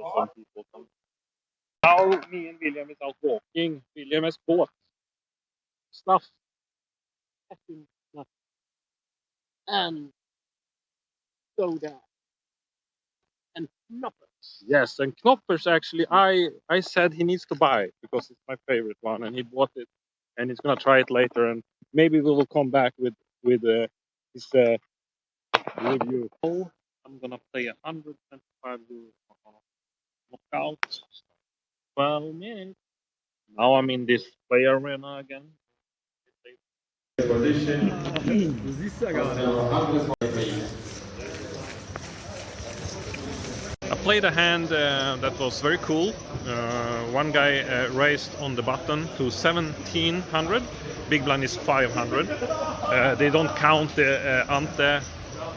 how some people come. Now me and William is out walking. William has bought stuff. Fucking stuff. And soda. And knoppers. Yes, and knoppers actually I said he needs to buy because it's my favorite one, and he bought it, and he's gonna try it later, and maybe we will come back with his review. Oh, I'm gonna play 125 euro knockout. 12 minutes. Now I'm in this play arena again. Du siehst ja gar nicht. I played a hand that was very cool. One guy raised on the button to 1700. Big blind is 500. They don't count the ante.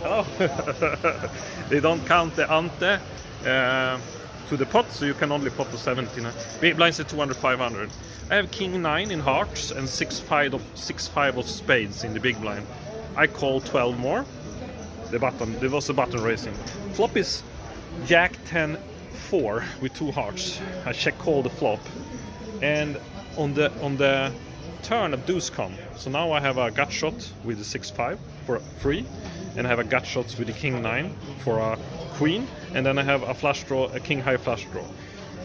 Hello. They don't count the ante to the pot, so you can only pot to 17. Big blinds at 200, 500. I have king 9 in hearts and 6-5 of spades in the big blind. I call 12 more. The button. There was a button raising. Flop is Jack 10 4 with 2 hearts. I check call the flop, and on the turn a deuce come. So now I have a gut shot with the 6-5 for free, and I have a gut shot with the king 9 for a queen, and then I have a flush draw, a king high flush draw,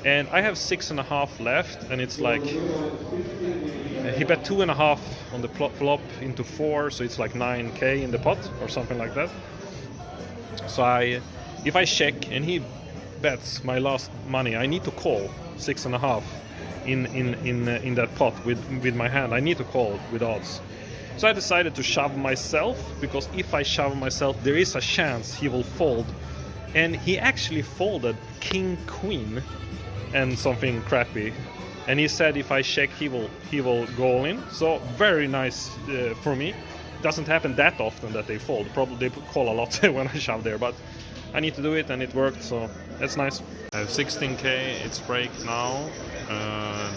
and I have 6.5 left, and it's like he bet 2.5 on the flop into 4, so it's like 9k in the pot or something like that. So if I check and he bets my last money, I need to call 6.5 in that pot with my hand. I need to call with odds. So I decided to shove myself, because if I shove myself, there is a chance he will fold. And he actually folded king queen and something crappy. And he said if I check, he will go all in. So very nice for me. Doesn't happen that often that they fold. Probably they call a lot when I shove there, but I need to do it, and it worked, so that's nice. I have 16k, it's break now.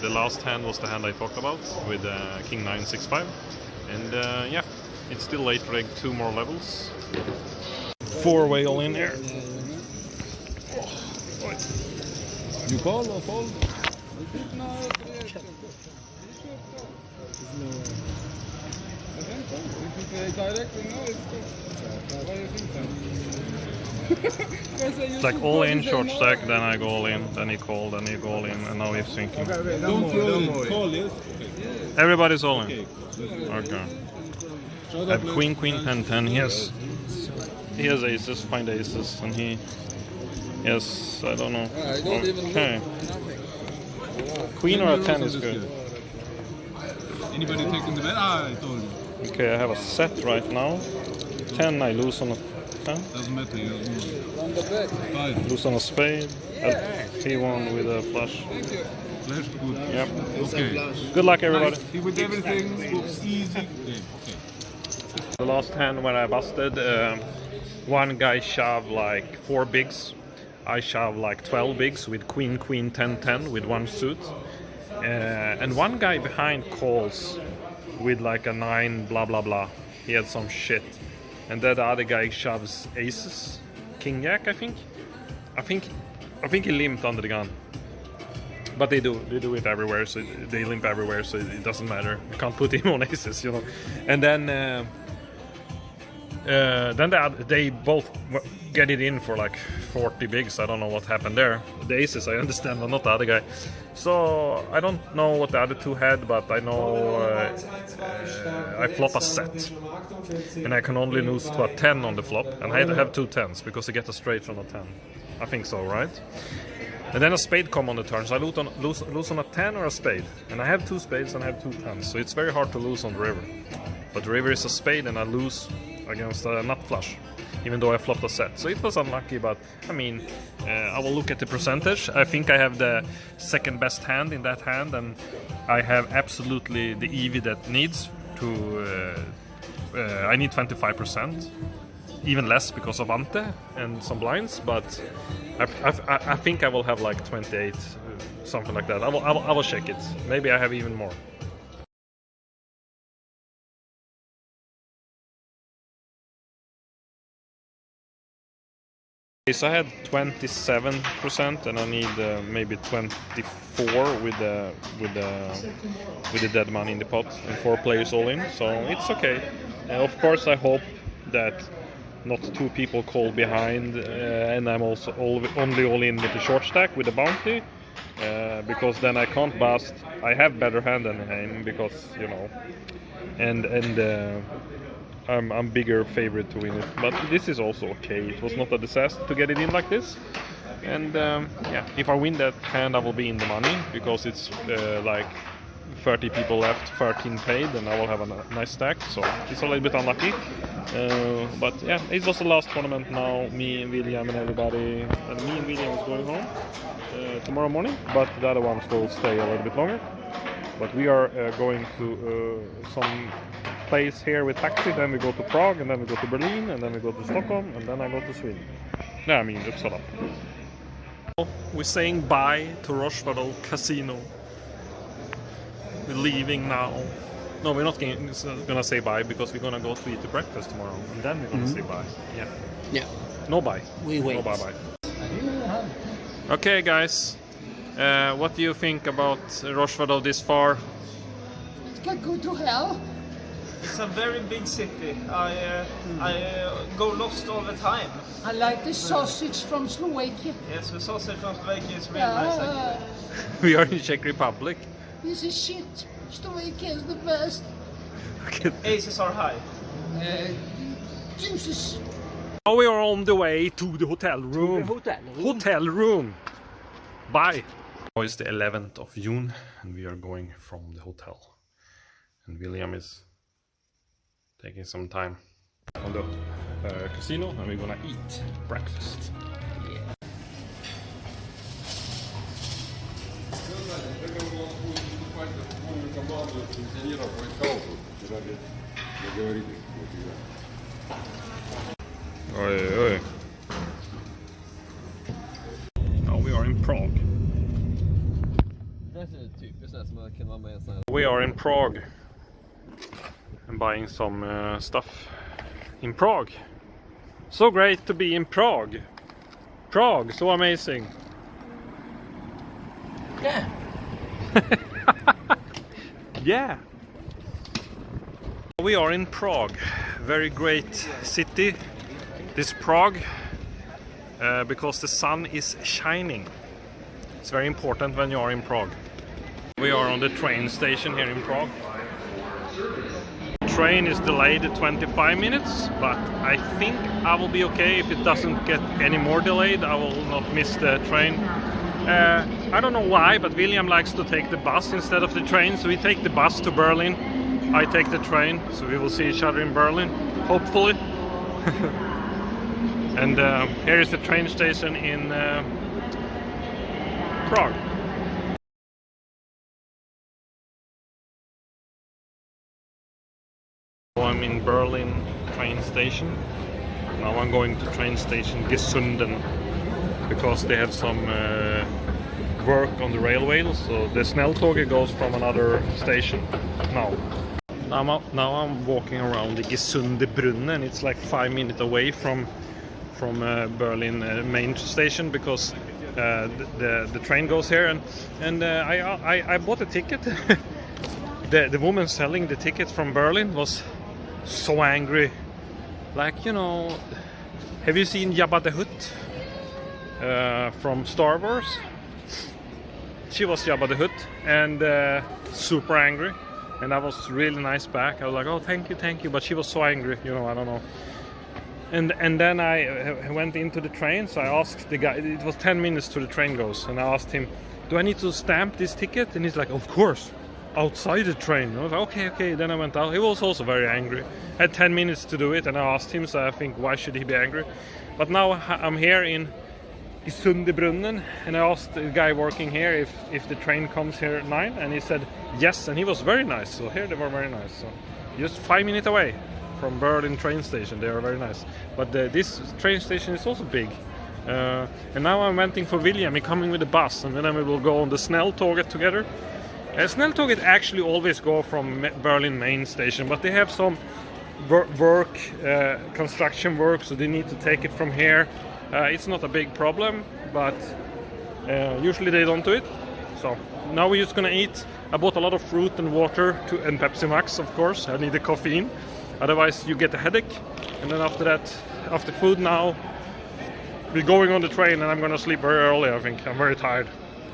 The last hand was the hand I talked about with king 9, 6-5. And yeah, it's still late break, 2 more levels. 4-way all in there. You call or fold? It's like all in, short stack, then I go all in, then he called, then he go all in, and now he's thinking. Everybody's all in. Okay. I have queen, queen, 10, 10. He has aces, find aces, and he has, I don't know. Okay. Queen or a 10 is good. Anybody taking the bet? I told you. Okay, I have a set right now. 10, I lose on a 10. Doesn't matter. Lose on a spade. T1 with a flush. Flash, good. Yep. Okay. Good luck, everybody. Nice. With everything, easy. Okay. The last hand when I busted, one guy shoved like 4 bigs. I shoved like 12 bigs with queen, queen, 10, 10 with 1 suit. And one guy behind calls with like a 9 blah blah blah. He had some shit. And then the other guy shoves aces. King jack, I think he limped under the gun. But they do it everywhere, so they limp everywhere, so it doesn't matter. You can't put him on aces, you know. And then they both get it in for like 40 bigs. I don't know what happened there. The aces I understand, but not the other guy. So I don't know what the other two had, but I know I flop a set, and I can only lose to a 10 on the flop, and I had to have 2 10s because I get a straight on a 10. I think so, right? And then a spade come on the turn, so I lose on a 10 or a spade. And I have 2 spades and I have 2 10s, so it's very hard to lose on the river. But the river is a spade and I lose against a nut flush, even though I flopped a set. So it was unlucky, but I mean, I will look at the percentage. I think I have the second best hand in that hand, and I have absolutely the EV that needs to... I need 25%. Even less because of ante and some blinds, but I think I will have like 28, something like that. I will check it. Maybe I have even more. So I had 27%, and I need maybe 24 with the dead money in the pot and 4 players all in. So it's okay. Of course, I hope that not 2 people call behind, and I'm also only all in with the short stack with the bounty, because then I can't bust. I have better hand than him because you know, and I'm bigger favorite to win it. But this is also okay. It was not a disaster to get it in like this. And yeah, if I win that hand, I will be in the money because it's like 30 people left, 13 paid, and I will have a nice stack. So it's a little bit unlucky. But yeah, it was the last tournament now. Me and William and everybody. And me and William is going home tomorrow morning, but the other ones will stay a little bit longer. But we are going to some place here with taxi, then we go to Prague, and then we go to Berlin, and then we go to Stockholm, and then I go to Sweden. Yeah, I mean, Uppsala. We're saying bye to Rozvadov Casino. We're leaving now. No, we're not gonna say bye because we're gonna go to eat the breakfast tomorrow, and then we're gonna say bye. Yeah. Yeah. No bye. We wait. No bye bye. Okay, guys. What do you think about Rozvadov this far? It can go to hell. It's a very big city. I go lost all the time. I like the sausage from Slovakia. Yes, the sausage from Slovakia is really nice. Actually. We are in Czech Republic. This is shit. Slovakia is the best. Aces are high. Juices. Now we are on the way to the hotel room. Hotel room. Bye. Now it's the 11th of June and we are going from the hotel. And William is taking some time on the casino and we're gonna eat breakfast. Oi, oi. Now we are in Prague. We are in Prague and buying some stuff in Prague. So great to be in Prague. Prague, so amazing. Yeah. Yeah. We are in Prague. Very great city. This Prague, because the sun is shining. It's very important when you are in Prague. We are on the train station here in Prague. The train is delayed 25 minutes, but I think I will be okay if it doesn't get any more delayed. I will not miss the train. I don't know why, but William likes to take the bus instead of the train, so we take the bus to Berlin. I take the train, so we will see each other in Berlin, hopefully. And here is the train station in Prague. So I'm in Berlin train station. Now I'm going to train station Gesunden because they have some work on the railway. So the Snälltåget goes from another station now. Now I'm walking around the Gesundebrunnen. It's like 5 minutes away from Berlin main station because the train goes here, and I bought a ticket. The woman selling the ticket from Berlin was so angry. Like, you know, have you seen Jabba the Hutt from Star Wars? She was Jabba the Hutt and super angry. And I was really nice back. I was like, oh, thank you. But she was so angry, you know, I don't know. And then I went into the train, so I asked the guy, it was 10 minutes to the train goes, and I asked him, do I need to stamp this ticket? And he's like, of course, outside the train. I was like, okay. Then I went out. He was also very angry. I had 10 minutes to do it, and I asked him, so I think, why should he be angry? But now I'm here in Sundebrunnen, and I asked the guy working here if the train comes here at 9, and he said yes, and he was very nice. So here they were very nice. So just 5 minutes away from Berlin train station, they are very nice. But this train station is also big. And now I'm waiting for William. He's coming with the bus, and then we will go on the Snälltåget together. Snälltåget actually always go from Berlin main station, but they have some construction work, so they need to take it from here It's not a big problem, but usually they don't do it. So now we're just gonna eat. I bought a lot of fruit and water and Pepsi Max, of course. I need the caffeine, otherwise you get a headache. And then after that, after food now, we're going on the train and I'm gonna sleep very early, I think. I'm very tired.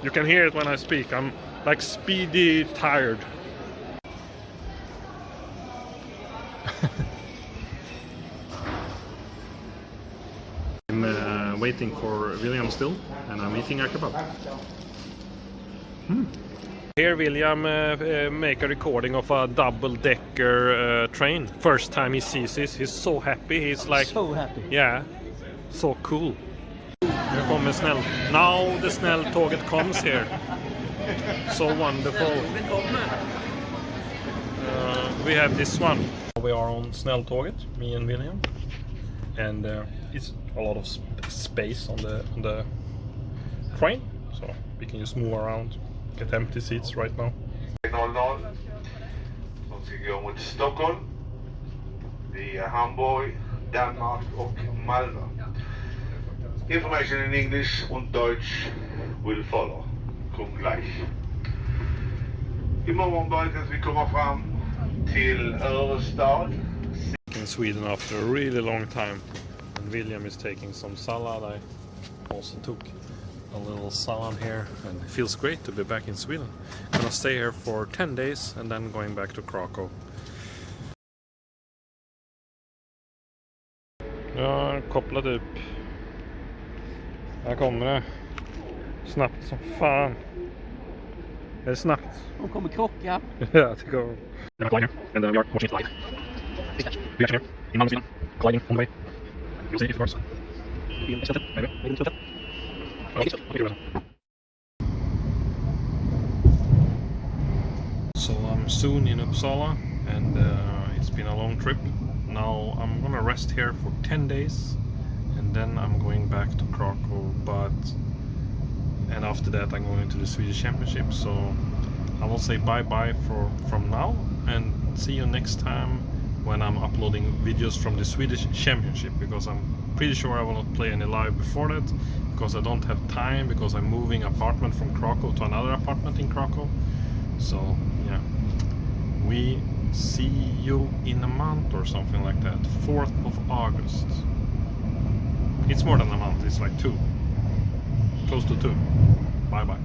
You can hear it when I speak. I'm like speedy tired. I'm waiting for William still, and I'm eating a kebab. Here William make a recording of a double-decker train. First time he sees this, he's so happy. He's like, So happy. yeah, so cool. Nu kommer snäll. Now the snälltåget comes here. So wonderful. We have this one. We are on snälltåget, me and William, and it's a lot of space on the train, so we can just move around. Get empty seats right now. 00 som ska gå mot Stockholm via Hamburg, Danmark och Malmö. Information in English und Deutsch will follow. Kom gleich. Imorgon beräknas vi komma fram till Örestad. In Sweden after a really long time, and William is taking some salad. I also took a little salad here, and it feels great to be back in Sweden. Gonna stay here for 10 days and then going back to Krakow. Jag kopplade upp. Här kommer det. Snabbt som fan. Det är snabbt. De kommer krocka. Ja, det går. Then I'm and we are watching it live. We are here in Malmö, Sweden, colliding on the way. You'll see if it works. Maybe. So I'm soon in Uppsala, and it's been a long trip. Now I'm gonna rest here for 10 days, and then I'm going back to Krakow. And after that I'm going to the Swedish Championship. So I will say bye-bye from now, and see you next time when I'm uploading videos from the Swedish Championship, because I'm pretty sure I will not play any live before that, because I don't have time, because I'm moving apartment from Krakow to another apartment in Krakow. So yeah, we see you in a month or something like that. 4th of August. It's more than a month, it's like 2. Close to 2. Bye bye.